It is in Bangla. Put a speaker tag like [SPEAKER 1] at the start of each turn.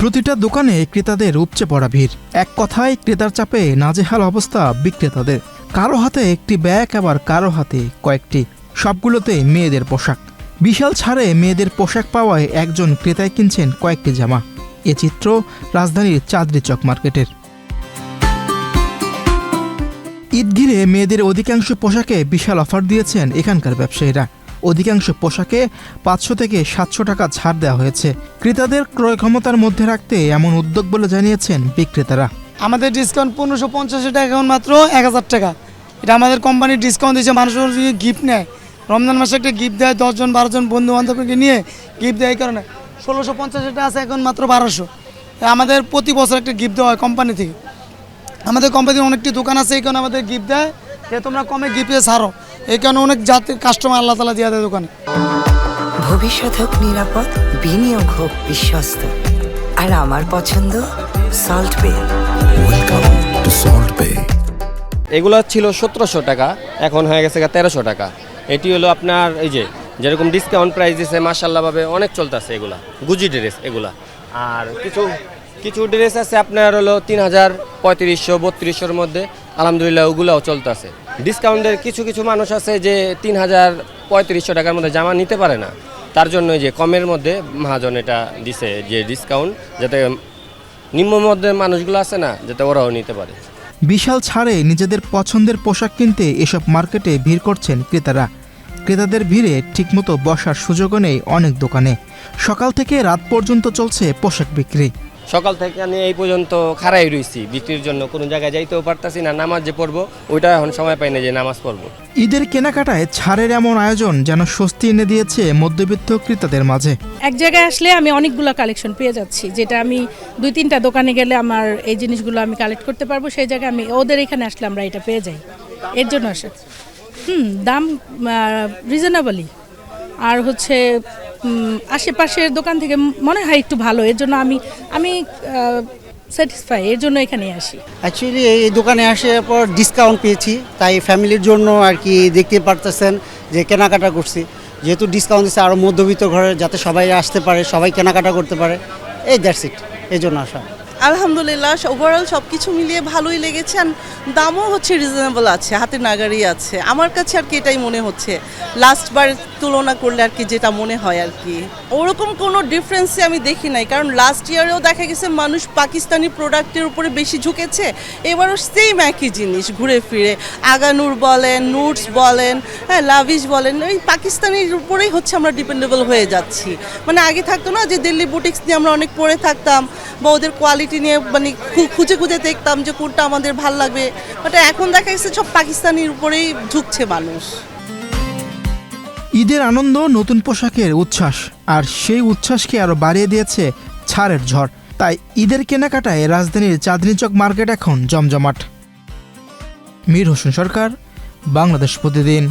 [SPEAKER 1] প্রতিটা দোকানে ক্রেতাদের উপচে পড়া ভিড়। এক কথায় ক্রেতার চাপে নাজেহাল অবস্থা বিক্রেতাদের। কারো হাতে একটি ব্যাগ, আবার কারো হাতে কয়েকটি, সবগুলোতে মেয়েদের পোশাক। বিশাল ছাড়ে মেয়েদের পোশাক পাওয়ায় একজন ক্রেতায় কিনছেন কয়েকটি জামা। এ চিত্র রাজধানীর চাঁদনী চক মার্কেটের। ঈদ ঘিরে মেয়েদের অধিকাংশ পোশাকে বিশাল অফার দিয়েছেন এখানকার ব্যবসায়ীরা। অধিকাংশ পোশাকে 500 থেকে 700 টাকা ছাড় দেওয়া হয়েছে। ক্রেতাদের ক্রয় ক্ষমতার মধ্যে রাখতে এমন উদ্যোগ বলে জানিয়েছেন বিক্রেতারা।
[SPEAKER 2] আমাদের ডিসকাউন্ট 1550 টাকা, এখন মাত্র 1000 টাকা। এটা আমাদের কোম্পানির ডিসকাউন্ট দিয়েছে। মানুষ গিফট নেয়, রমজান মাসে একটা গিফট দেয়, 10 জন 12 জন বন্ধু বান্ধবকে নিয়ে গিফট দেয়। এই কারণে 1650 টাকা আছে, এখন মাত্র 1200। আমাদের প্রতি বছর একটা গিফট দেওয়া হয় কোম্পানি থেকে। আমাদের কোম্পানির অনেকটি দোকান আছে, এই কারণে আমাদের গিফট দেয় যে তোমরা কমে গিফটে ছাড়ো। এই কারণে অনেক জাতির কাস্টমার আল্লাহ তাআলা দিয়ে দেয় দোকানে।
[SPEAKER 3] ভবিষ্যৎ হোক নিরাপদ, বিনিয়োগ হোক বিশ্বস্ত, আর আমার পছন্দ সল্ট বে।
[SPEAKER 4] ওয়েলকাম টু সল্ট বে।
[SPEAKER 5] এগুলো ছিল 1700 টাকা, এখন হয়ে গেছে 1300 টাকা। এটি হলো আপনার এই যে যেরকম ডিসকাউন্ট প্রাইস দিচ্ছে, মাশাআল্লাহভাবে অনেক চলতেছে এগুলা, গুজি ড্রেস এগুলা। আর কিছু ড্রেস আছে আপনার হলো 3000, 3500, 3200-র মধ্যে, আলহামদুলিল্লাহ ওগুলাও চলতেছে। ডিসকাউন্টের কিছু মানুষ আছে যে 3000, 3500 টাকার মধ্যে জামা নিতে পারে না, তার জন্য যে কমের মধ্যে মহাজন এটা দিছে যে ডিসকাউন্ট, যাতে নিম্ন মধ্যে মানুষগুলো আছে না, যাতে ওরাও নিতে পারে।
[SPEAKER 1] বিশাল ছাড়ে নিজেদের পছন্দের পোশাক কিনতে এসব মার্কেটে ভিড় করছেন ক্রেতারা। ক্রেতাদের ভিড়ে ঠিকমতো বসার সুযোগও নেই অনেক দোকানে। সকাল থেকে রাত পর্যন্ত চলছে পোশাক বিক্রি।
[SPEAKER 5] সকাল থেকে আমি এই পর্যন্ত খাড়াই রয়েছি বিক্রির জন্য, কোনো জায়গায় যাইতেও পারতাছি না। নামাজ যে পড়বো ওইটা এখন সময় পাই না যে নামাজ পড়বো।
[SPEAKER 1] ঈদের কেনাকাটায় ছাড়ের এমন আয়োজন যেন স্বস্তি এনে দিয়েছে মধ্যবিত্ত ক্রেতাদের মাঝে।
[SPEAKER 6] এক জায়গায় আসলে আমি অনেকগুলো কালেকশন পেয়ে যাচ্ছি, যেটা আমি 2-3টা দোকানে গেলে আমার এই জিনিসগুলো আমি কালেক্ট করতে পারবো। সেই জায়গায় আমি ওদের এখানে আসলে আমরা এটা পেয়ে যাই, এর জন্য আসে। দাম রিজনেবলই, আর হচ্ছে আশেপাশের দোকান থেকে মনে হয় একটু ভালো, এর জন্য আমি স্যাটিসফাই, এর জন্য এখানে আসি।
[SPEAKER 7] অ্যাকচুয়ালি এই দোকানে আসার পর ডিসকাউন্ট পেয়েছি, তাই ফ্যামিলির জন্য আর কি দেখতে পারতেছেন যে কেনাকাটা করছি। যেহেতু ডিসকাউন্ট দিচ্ছে, আরও মধ্যবিত্ত ঘরে যাতে সবাই আসতে পারে, সবাই কেনাকাটা করতে পারে, এই দ্যাটস ইট, এই জন্য আসা।
[SPEAKER 8] আলহামদুলিল্লাহ ওভারঅল সব কিছু মিলিয়ে ভালোই লেগেছে। আর দামও হচ্ছে রিজনেবল আছে, হাতে নাগাড়ি আছে। আমার কাছে আর কি এটাই মনে হচ্ছে, লাস্টবার তুলনা করলে আর কি যেটা মনে হয় আর কি ওরকম কোনো ডিফারেন্সই আমি দেখি নাই। কারণ লাস্ট ইয়ারেও দেখা গেছে মানুষ পাকিস্তানি প্রোডাক্টের উপরে বেশি ঝুঁকেছে, এবারও সেম একই জিনিস ঘুরে ফিরে আগানুর বলেন, নুটস বলেন, হ্যাঁ লাভিশ বলেন, ওই পাকিস্তানির উপরেই হচ্ছে আমরা ডিপেন্ডেবল হয়ে যাচ্ছি। মানে আগে থাকতো না যে দিল্লি বুটিক্স নিয়ে আমরা অনেক পরে থাকতাম, বা ওদের কোয়ালিটি নিয়ে মানে খুঁজে দেখতাম যে কোনটা আমাদের ভাল লাগবে, বাট এখন দেখা গেছে সব পাকিস্তানির উপরেই ঝুঁকছে মানুষ।
[SPEAKER 1] ঈদের আনন্দ, নতুন পোশাকের উচ্ছ্বাস, আর সেই উচ্ছ্বাসকে আরও বাড়িয়ে দিয়েছে ছাড়ের ঝড়। তাই ঈদের কেনাকাটায় রাজধানীর চাঁদনী চক মার্কেট এখন জমজমাট। মীর হোসেন সরকার, বাংলাদেশ প্রতিদিন।